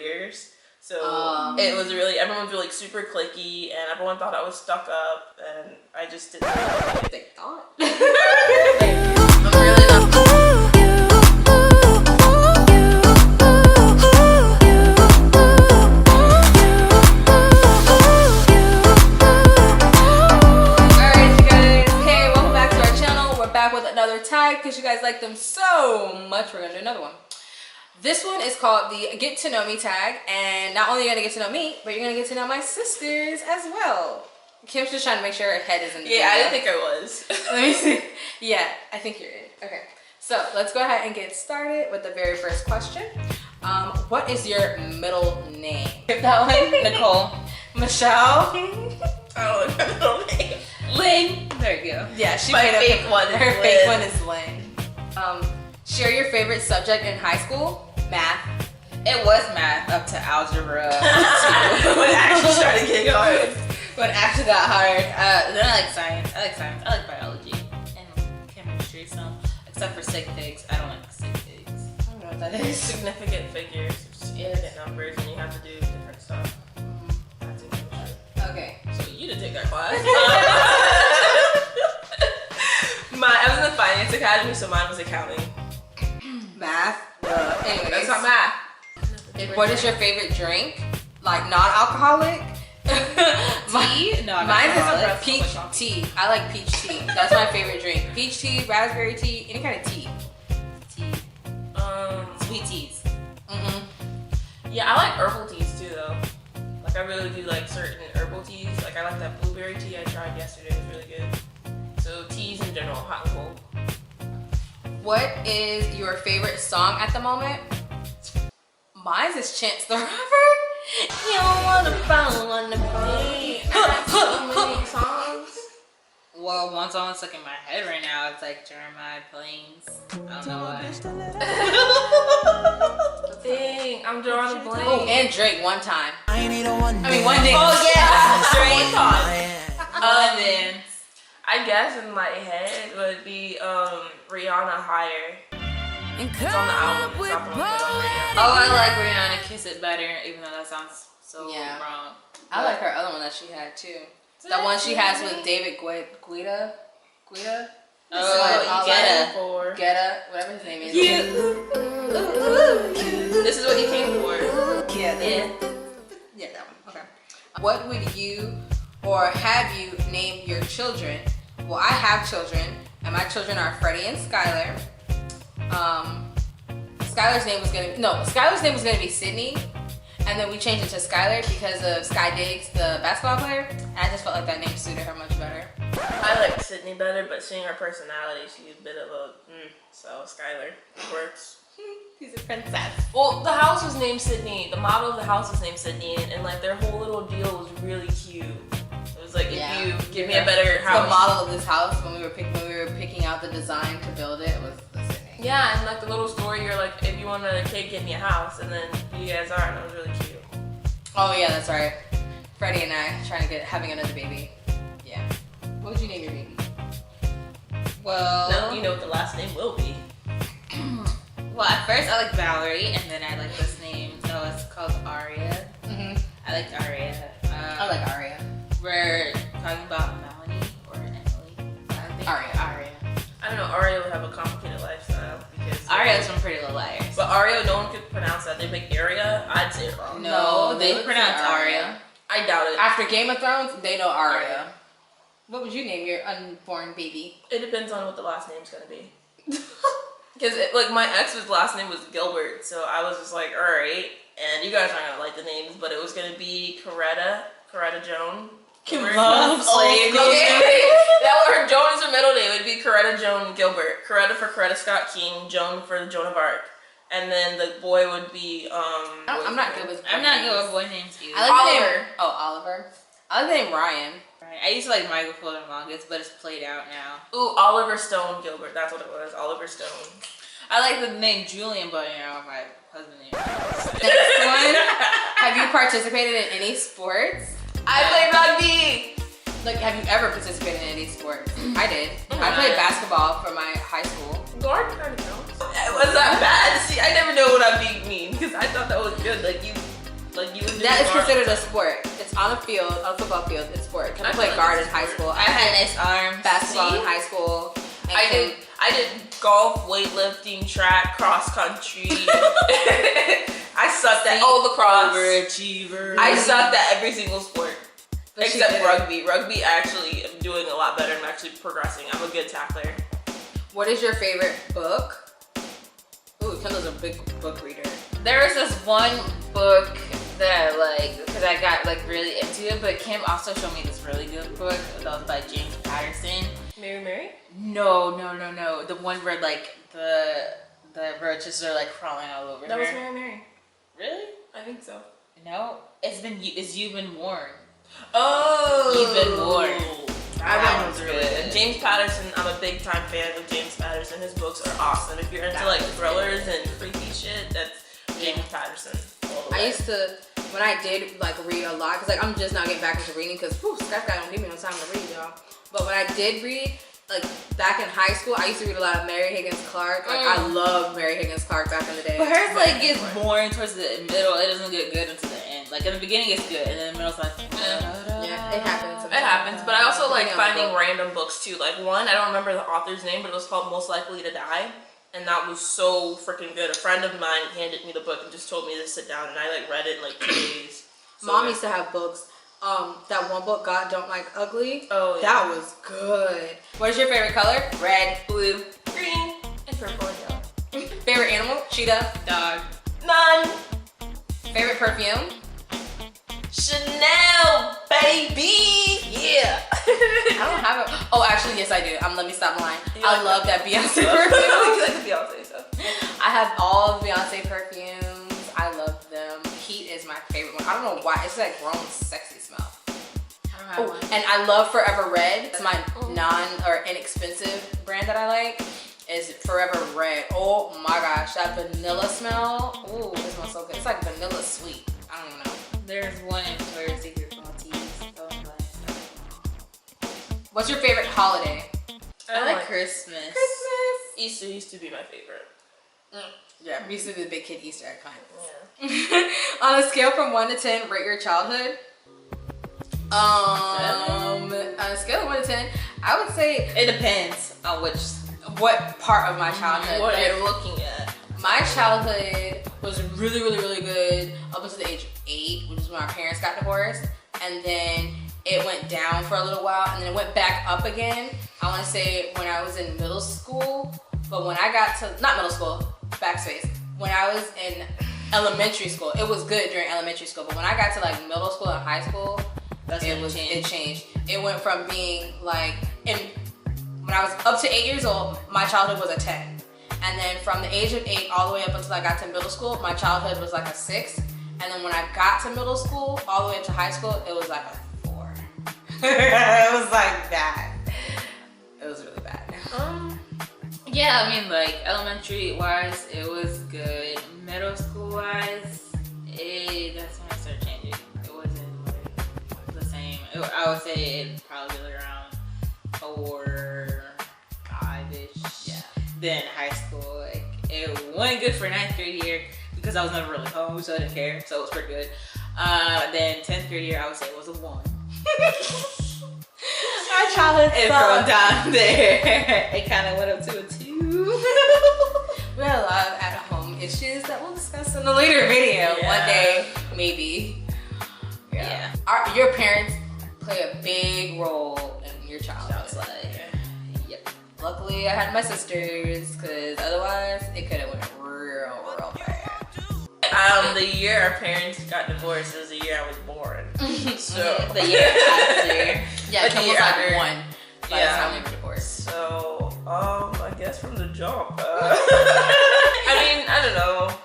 years. So it was really, everyone was like super cliquey, and everyone thought I was stuck up, and I just didn't know what they thought. I'm really not. With another tag because you guys like them so much, we're gonna do another one. This one is called the Get to Know Me tag, and not only are you gonna get to know me, but you're gonna get to know my sisters as well. Kim's just trying to make sure her head is in the video. I didn't think I was. Let me see. Yeah, I think you're in. Okay, so let's go ahead and get started with the very first question. What is your middle name? That one, Nicole. Michelle. I don't know her middle name. Lynn. There you go. Yeah, she My made fake up one. Her fake one is Lynn. Share your favorite subject in high school. Math. It was math up to algebra. When it actually started getting hard. When it actually got hard. Then I like science. I like biology and chemistry. So except for sig figs, I don't like sig figs. I don't know what that is. Significant figures, significant numbers, and you have to do different stuff. That's it. Okay. So you didn't take that class. I was in the finance academy, so mine was accounting. Math. Anyways, That's not math. What is your favorite drink? Like non-alcoholic? Tea? No, mine alcoholic. is peach tea. I like peach tea. That's my favorite drink. Peach tea, raspberry tea, any kind of tea. Tea. Sweet teas. Yeah, I like herbal teas too, though. Like I really do like certain herbal teas. Like I like that blueberry tea I tried yesterday. It was really good. So teas in general, hot and cold. What is your favorite song at the moment? Mine is Chance the Rapper. You don't wanna follow on the beat. I got so many songs. Well, one song stuck in my head right now. It's like Jeremiah Plains. I don't know why. Dang, I'm drawing a blank. Oh, and Drake one time. I mean, one day. Oh yeah, Drake. then I guess in my head would be Rihanna Higher. It's on the album. It's not the one put on radio. Oh, I like Rihanna Kiss It Better, even though that sounds so wrong. I like her other one that she had too. The one she has with David Guetta. Oh, Guetta, whatever his name is. This is what you came for. Yeah, that one. Okay. What would you or have you named your children? Well, I have children, and my children are Freddie and Skylar. Skylar's name was gonna be Sydney, and then we changed it to Skylar because of Sky Diggs, the basketball player. And I just felt like that name suited her much better. I like Sydney better, but seeing her personality, she's a bit of a so Skylar works. She's a princess. Well, the house was named Sydney. The model of the house was named Sydney, and like their whole little deal was really cute. It was like, if you give me a better house. The model of this house, when we were picking out the design to build it, was the Sydney. Yeah, and like the little story, you're like, if you want another kid, get me a house, and then you guys are, and it was really cute. Oh yeah, that's right. Freddie and I having another baby. Yeah. What would you name your baby? Well, now you know what the last name will be. Well, at first I like Valerie, and then I like this name, so it's called Aria. I like Aria. I like Aria. We're talking about Melanie or Emily. I think Aria. I don't know, Aria would have a complicated lifestyle because Aria's from Pretty Little Liars. But Aria, no one could pronounce that. They make area. I'd say it wrong. No, they pronounce Aria. I doubt it. After Game of Thrones, they know Aria. What would you name your unborn baby? It depends on what the last name's gonna be. Because like my ex's last name was Gilbert, so I was just like, all right. And you guys aren't gonna like the names, but it was gonna be Coretta Joan. Kim Gilbert. loves Okay. That was her. Joan is her middle name. It would be Coretta Joan Gilbert. Coretta for Coretta Scott King. Joan for Joan of Arc. And then the boy would be I'm not good with boy names either. I like Oliver. The name, Oliver. I like the name Ryan. Right. I used to like Michael for the longest, but it's played out now. Ooh, Oliver Stone Gilbert. That's what it was. Oliver Stone. I like the name Julian, but you know my husband name. Next one. Have you participated in any sports? I play rugby. Like, have you ever participated in any sports? I did. I played basketball for my high school. Guard kind of counts. Was that bad? See, I never know what I'm being mean because I thought that was good. Like you Like you would do That is arm considered a stuff. sport. It's on a field, on a football field. It's sport. I I played feel like guard it's in high sport. school. I had nice arms. basketball See? in high school. And I did golf, weightlifting, track, cross country. I sucked at lacrosse. Overachiever. I sucked at every single sport. But she Except did it. rugby. Rugby, I actually am doing a lot better. I'm actually progressing. I'm a good tackler. What is your favorite book? Ooh, Kendall's a big book reader. There was this one book that I like because I got like really into it, but Kim also showed me this really good book that was by James Patterson. Mary? No. The one where like the roaches are like crawling all over That her. was Mary. Really? I think so. No, it's You've Been Warned. Oh! You've Been Warned. I That went one's through good. it. James Patterson, I'm a big time fan of James Patterson. His books are awesome. If you're into like thrillers and creepy shit, that's James Patterson. all the I way. used to, when I did like read a lot, cause like I'm just now getting back into reading, cause Skype guy don't give me no time to read, y'all. But when I did read, like back in high school, I used to read a lot of Mary Higgins Clark. Like I loved Mary Higgins Clark back in the day. But hers like gets boring towards the middle. It doesn't get good until the end. Like in the beginning, it's good, and then the middle's like. Yeah, it happens. It happens, but I also like Depending on the finding book. random books too. Like one, I don't remember the author's name, but it was called Most Likely to Die, and that was so freaking good. A friend of mine handed me the book and just told me to sit down, and I like read it in like 2 days. So Mom good. used to have books. That one book, God Don't Like Ugly. Oh, yeah. That was good. What is your favorite color? Red. blue, green, and purple and yellow. Favorite animal? Cheetah. Dog. None. Favorite perfume? Chanel, baby. Yeah. I don't have it. Oh, actually, yes, I do. Let me stop lying. You I like love that Beyonce You perfume. like the Beyonce stuff. I have all of Beyonce perfumes. I love them. Heat is my favorite one. I don't know why. It's like grown sexy smell. I don't have Oh, one. and I love Forever Red. It's my inexpensive brand that I like. Is Forever Red. Oh my gosh, that vanilla smell. Ooh, it smells so good. It's like vanilla sweet. I don't even know. There's one in Victoria's Secret called Teas. Oh my God. What's your favorite holiday? I like Christmas. Christmas. Easter used to be my favorite. Yeah, we used to do the big kid Easter egg hunt. Yeah. On a scale from 1 to 10, rate your childhood. On a scale of 1 to 10, I would say It depends on which. what part of my childhood. What Like, you're looking at. my childhood was really, really, really good up until the age of 8, which is when our parents got divorced. And then it went down for a little while, and then it went back up again. I want to say when I was in middle school, but when I got to, not middle school, backspace. When I was in elementary school, it was good during elementary school, but when I got to like middle school and high school, it changed. It went from being like, when I was up to 8 years old, my childhood was a 10. And then from the age of 8 all the way up until I got to middle school, my childhood was like a 6. And then when I got to middle school, all the way up to high school, it was like a 4. It was like bad. It was really bad. Yeah, I mean, like elementary wise, it was good. Middle school wise, that's when I started changing. It wasn't like the same. I would say it probably was around 4, 5-ish. Yeah. Then high school, like it wasn't good for 9th grade year because I was never really home, so I didn't care. So it was pretty good. Then 10th grade year, I would say it was a 1. My childhood And from down there, it kind of went up to a 2. We had a lot of at-home issues that we'll discuss in a later video. Yeah. One day, maybe. Yeah. Your parents play a big role in your childhood. Sounds like. Yep. Luckily, I had my sisters, because otherwise, it could have went real bad. The year our parents got divorced was the year I was born. So The year after. Yeah, Like Kim the was year like after. 1 by the Yeah. time we were divorced. So, I guess from the jump. I mean, I don't know.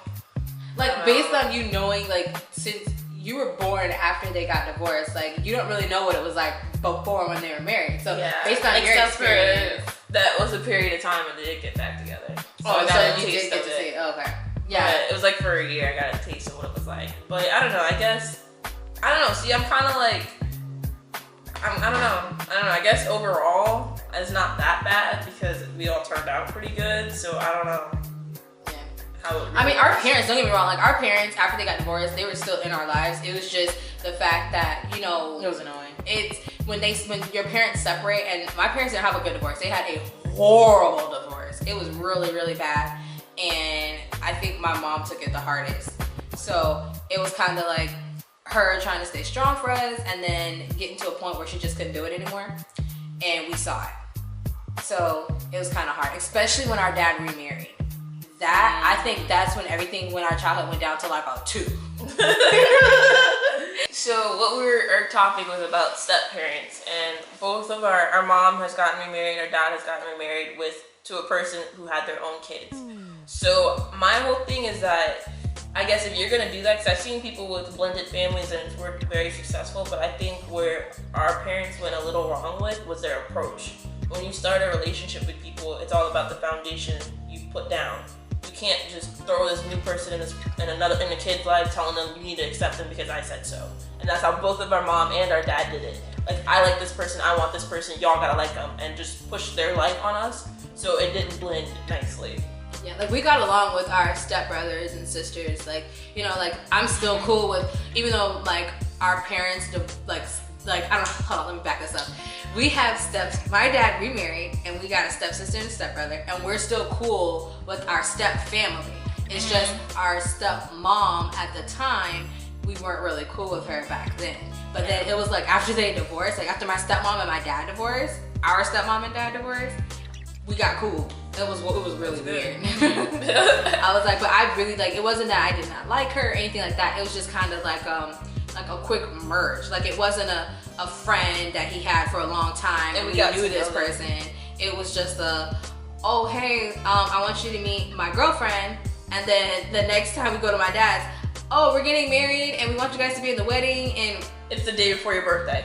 Like, based on you knowing, like, since you were born after they got divorced, like, you don't really know what it was like before when they were married. So, Yeah. based on your Except for experience. that was a period of time when they did get back together. So I Oh, got so a you taste did get of to it. see it. Oh, okay. Yeah, Yeah. it was like for a year I got a taste of what it was like. But I don't know, I guess, I don't know, see, I'm kind of like, I don't know, I guess overall, it's not that bad because we all turned out pretty good, so I don't know. Yeah. how it really I mean, our was. parents, don't get me wrong, like our parents, after they got divorced, they were still in our lives. It was just the fact that, you know, It was annoying. it's when your parents separate, and my parents didn't have a good divorce. They had a horrible divorce. It was really, really bad. And I think my mom took it the hardest. So it was kind of like her trying to stay strong for us and then getting to a point where she just couldn't do it anymore. And we saw it. So it was kind of hard, especially when our dad remarried. That, I think that's when everything, when our childhood went down to like a 2. So what our topic was about step parents, and both of our mom has gotten remarried, our dad has gotten remarried to a person who had their own kids. So my whole thing is that I guess if you're gonna do that, because I've seen people with blended families and it's worked very successful, but I think where our parents went a little wrong with was their approach. When you start a relationship with people, it's all about the foundation you put down. You can't just throw this new person in the kid's life, telling them you need to accept them because I said so. And that's how both of our mom and our dad did it. Like, I like this person, I want this person, y'all gotta like them, and just push their life on us. So it didn't blend nicely. Yeah, like we got along with our stepbrothers and sisters. Like, you know, like I'm still cool with, even though like our parents, like I don't know, hold on, let me back this up. We have my dad remarried and we got a stepsister and a stepbrother, and we're still cool with our step family. It's just our stepmom at the time, we weren't really cool with her back then. But then it was like after they divorced, like after my stepmom and my dad divorced, our stepmom and dad divorced, we got cool. It was really weird. I was like, but I really like, it wasn't that I did not like her or anything like that. It was just kind of like a quick merge. Like it wasn't a friend that he had for a long time and we knew this person. It was just oh hey, I want you to meet my girlfriend, and then the next time we go to my dad's, oh, we're getting married and we want you guys to be in the wedding, and it's the day before your birthday.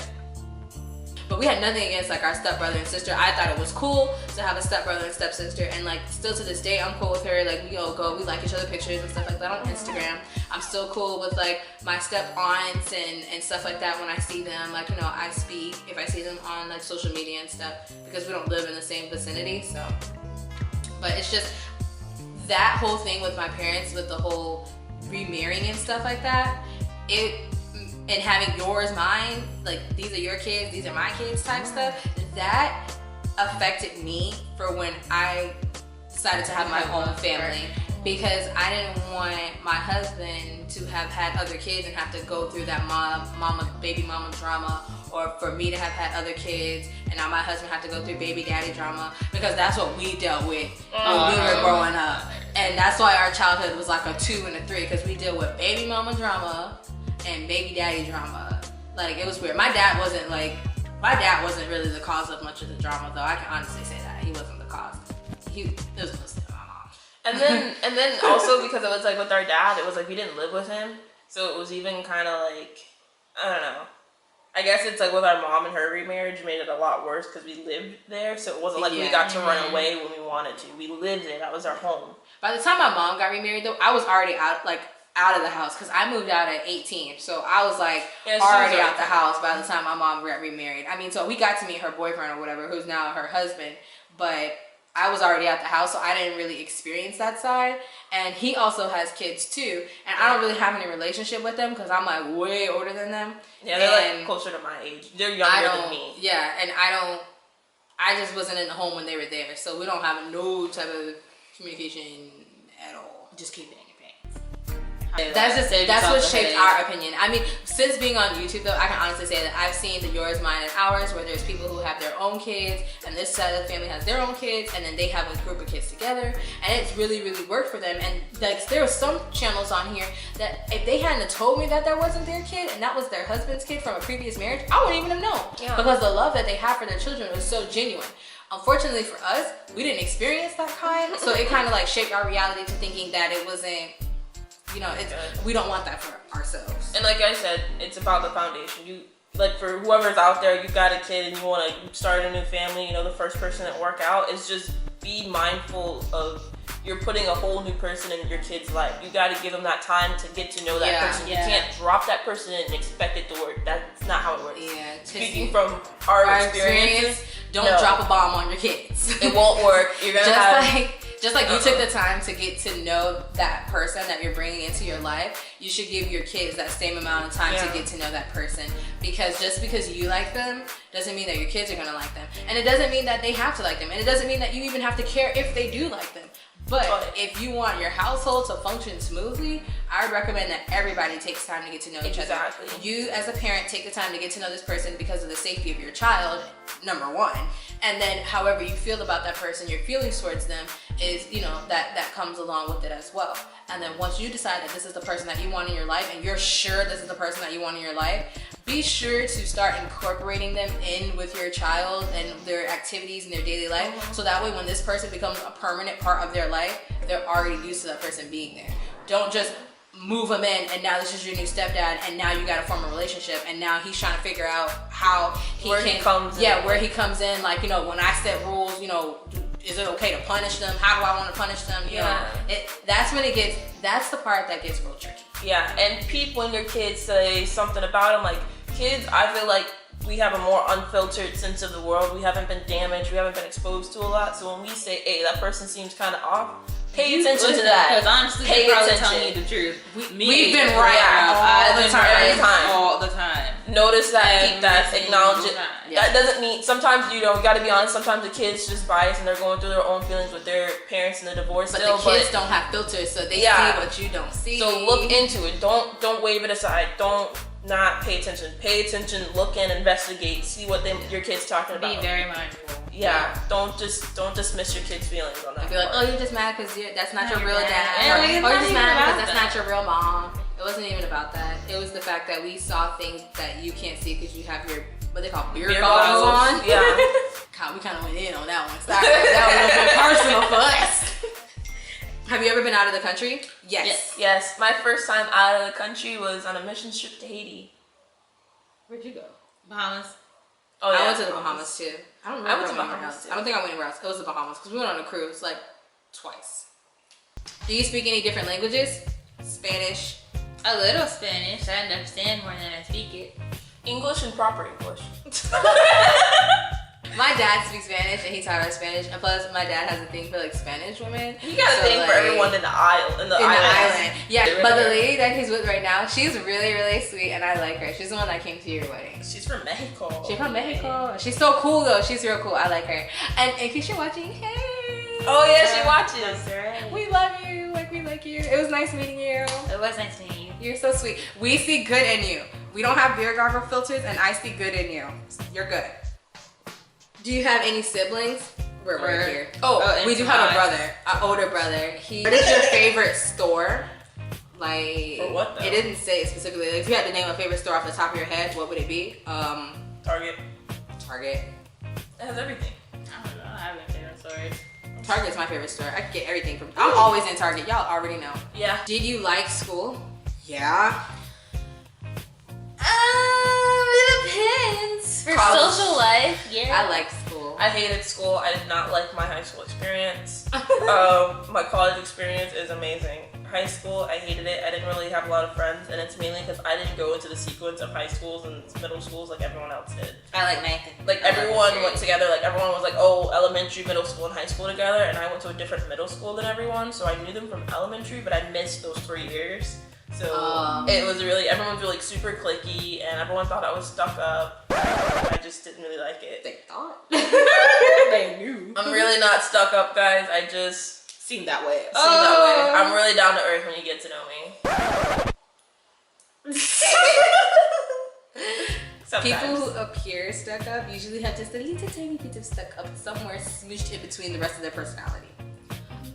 But we had nothing against like our stepbrother and sister. I thought it was cool to have a stepbrother and stepsister, and like still to this day I'm cool with her. Like we all go, we like each other pictures and stuff like that on Instagram. I'm still cool with like my step aunts and stuff like that when I see them. Like, you know, I speak if I see them on like social media and stuff, because we don't live in the same vicinity. So, but it's just that whole thing with my parents, with the whole remarrying and stuff like that, and having yours, mine, like these are your kids, these are my kids type stuff, that affected me for when I decided to have my own family, because I didn't want my husband to have had other kids and have to go through that baby mama drama, or for me to have had other kids and now my husband have to go through baby daddy drama, because that's what we dealt with when we were growing up. And that's why our childhood was like a 2 and a 3, because we deal with baby mama drama and baby daddy drama. Like, it was weird. My dad wasn't really the cause of much of the drama, though. I can honestly say that he wasn't the cause. It was mostly my mom. And then also because it was like with our dad, it was like we didn't live with him, so it was even kind of like, I don't know. I guess it's like with our mom and her remarriage made it a lot worse because we lived there, so it wasn't like we got to run away when we wanted to. We lived there. That was our home. By the time my mom got remarried, though, I was already out of the house, because I moved out at 18, so I was like already out the house by the time my mom got remarried. I mean, so we got to meet her boyfriend or whatever, who's now her husband, but I was already out the house, so I didn't really experience that side. And he also has kids too, and I don't really have any relationship with them because I'm like way older than them. Yeah, they're like closer to my age. They're younger than me. Yeah, and I just wasn't in the home when they were there, so we don't have no type of communication at all. Just keep it in your pants. That's what shaped our opinion. I mean, since being on YouTube, though, I can honestly say that I've seen the yours, mine, and ours, where there's people who have their own kids, and this side of the family has their own kids, and then they have a group of kids together, and it's really, really worked for them. And like, there are some channels on here that if they hadn't told me that wasn't their kid and that was their husband's kid from a previous marriage, I wouldn't even have known. Yeah. Because the love that they have for their children was so genuine. Unfortunately for us, we didn't experience that kind, so it kind of like shaped our reality to thinking that it wasn't, you know, we don't want that for ourselves. And like I said, it's about the foundation. You, like, for whoever's out there, you got a kid and you want to start a new family, you know, the first person that work out is just be mindful of you're putting a whole new person in your kid's life. You got to give them that time to get to know that person. You can't drop that person in and expect it to work. That's not how it works. Yeah. Speaking from our experiences, don't drop a bomb on your kids. It won't work. You're gonna Just like you took the time to get to know that person that you're bringing into your life, you should give your kids that same amount of time to get to know that person. Because just because you like them doesn't mean that your kids are gonna like them. And it doesn't mean that they have to like them. And it doesn't mean that you even have to care if they do like them. But if you want your household to function smoothly, I would recommend that everybody takes time to get to know each other. You as a parent take the time to get to know this person because of the safety of your child, number one. And then however you feel about that person, your feelings towards them is, you know, that comes along with it as well. And then once you decide that this is the person that you want in your life and you're sure this is the person that you want in your life, be sure to start incorporating them in with your child and their activities in their daily life. So that way when this person becomes a permanent part of their life, they're already used to that person being there. Don't just move him in and now this is your new stepdad and now you got to form a relationship and now he's trying to figure out how where he comes in, like, you know, when I set rules, you know, is it okay to punish them? How do I want to punish them? You know, that's the part that gets real tricky. Yeah, and peep when your kids say something about them. Like, kids, I feel like we have a more unfiltered sense of the world. We haven't been damaged. We haven't been exposed to a lot. So when we say, hey, that person seems kind of off, pay attention to that. Because honestly, they're probably telling you the truth. We've been right all the time. Notice that, keep that, acknowledge it. That doesn't mean, sometimes, you know, you gotta be honest, sometimes the kids just biased and they're going through their own feelings with their parents and the divorce but still. The kids don't have filters, so they see what you don't see. So look into it. Don't wave it aside. Don't not pay attention. Pay attention, look in, investigate, see what your kid's talking about. Be very mindful. Yeah, don't dismiss your kids' feelings on that. Be like, oh, you're just mad because that's not your real dad. Or you're just mad because that's not your real mom. It wasn't even about that. It was the fact that we saw things that you can't see because you have your, what they call, beer goggles on. Yeah. God, we kind of went in on that one. Sorry, that was personal for us. Have you ever been out of the country? Yes. My first time out of the country was on a mission trip to Haiti. Where'd you go? Bahamas. Oh, yeah, I went to the Bahamas too. I don't remember. I went to Bahamas too. I don't think I went anywhere else. It was the Bahamas because we went on a cruise like twice. Do you speak any different languages? Spanish? A little Spanish. I understand more than I speak it. English and proper English. My dad speaks Spanish and he taught us Spanish, and plus my dad has a thing for like Spanish women. You got a thing for everyone in the island. Yeah, but the lady that he's with right now, she's really, really sweet, and I like her. She's the one that came to your wedding. She's from Mexico. She's from Mexico. She's so cool though. She's real cool. I like her. And in case you're watching, hey. Oh yeah, she watches. Right. We love you. Like we like you. It was nice meeting you. It was nice meeting you. You're so sweet. We see good in you. We don't have beer goggle filters, and I see good in you. You're good. Do you have any siblings? We're right here. Oh, we do have a brother, an older brother. What is your favorite store? Like, for what though? It didn't say specifically. Like, if you had to name a favorite store off the top of your head, what would it be? Target. Target. It has everything. I don't know. I have a favorite store. Target's my favorite store. I can get everything from. I'm always in Target. Y'all already know. Yeah. Did you like school? Yeah. It depends. For social life, yeah. I like school. I hated school. I did not like my high school experience. My college experience is amazing. High school, I hated it. I didn't really have a lot of friends, and it's mainly because I didn't go into the sequence of high schools and middle schools like everyone else did. I like Nathan. Like everyone went together. Like everyone was like, oh, elementary, middle school, and high school together, and I went to a different middle school than everyone, so I knew them from elementary, but I missed those 3 years. So it was really, everyone was like super cliquey, and everyone thought I was stuck up. I just didn't really like it. They thought. They knew. I'm really not stuck up, guys. I just seem that way. I'm really down to earth when you get to know me. People who appear stuck up usually have just a little tiny bit of stuck up somewhere smooshed in between the rest of their personality.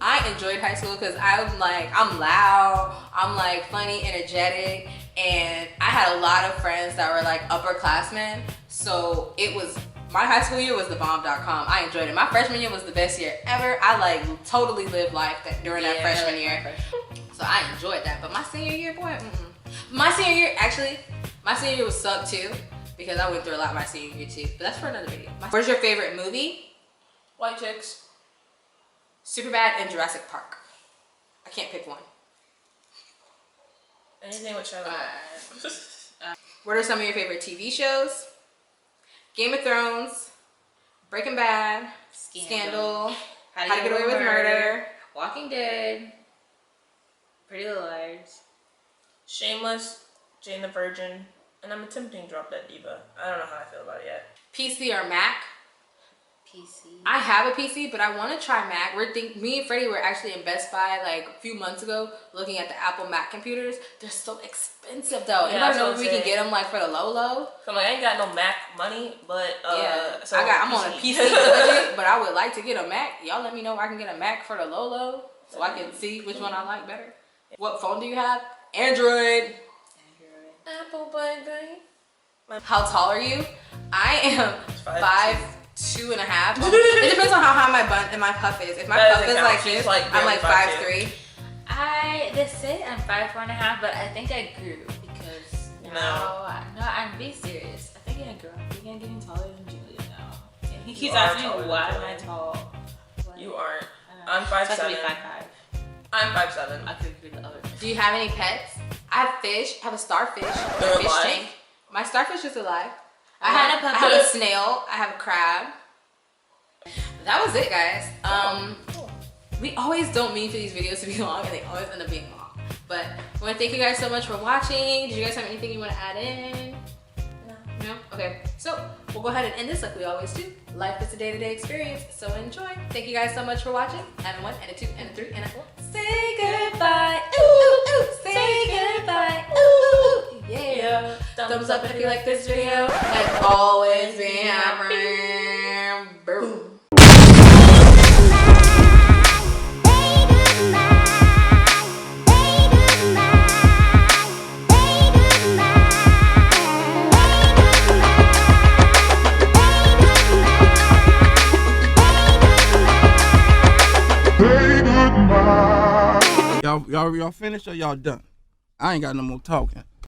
I enjoyed high school because I'm loud, I'm like funny, energetic, and I had a lot of friends that were like upperclassmen. So it was, my high school year was the bomb.com. I enjoyed it. My freshman year was the best year ever. I like totally lived life during that freshman year. So I enjoyed that. But my senior year, boy, my senior year was sucked too because I went through a lot my senior year too. But that's for another video. What's your favorite movie? White Chicks. Superbad and Jurassic Park. I can't pick one. Anything with Shia What are some of your favorite TV shows? Game of Thrones, Breaking Bad, Scandal, How to Get Away with Murder. Walking Dead, Pretty Little Liars. Shameless, Jane the Virgin, and I'm attempting Drop Dead Diva. I don't know how I feel about it yet. PC or Mac? PC. I have a PC, but I want to try Mac. Me and Freddie were actually in Best Buy like a few months ago looking at the Apple Mac computers. They're so expensive though. Yeah, Anybody know where we can get them like for the low? So I'm like, I ain't got no Mac money, but Yeah, so I'm on a PC budget, but I would like to get a Mac. Y'all let me know where I can get a Mac for the low, so I can see which one I like better. What phone do you have? Android. Apple baby. How tall are you? I am 5'2.5". It depends on how high my puff is. If my puff is like this, I'm like 5'3". They say I'm 5'4.5", but I think I grew because no, I'm being serious. I think I grew. I think I'm getting taller than Julia now. Yeah, he keeps asking me why am I tall. You aren't. I'm 5'7". So I could be 5'5". I'm 5'7". I could be the other. Do you have any pets? I have fish. I have a starfish. They're A fish alive? tank. My starfish is alive. I had a have puppy. a snail. I have a crab. That was it, guys. We always don't mean for these videos to be long, and they always end up being long. But I want to thank you guys so much for watching. Did you guys have anything you want to add in? No? Okay. So we'll go ahead and end this like we always do. Life is a day-to-day experience, so enjoy. Thank you guys so much for watching. And a 1, and a 2, and a 3, and a 4. Say goodbye. Ooh, ooh, ooh. Say goodbye. Ooh, ooh, ooh. Yeah. Thumbs up if you like this video. And always be happy. Boom. Y'all finished or y'all done? I ain't got no more talking.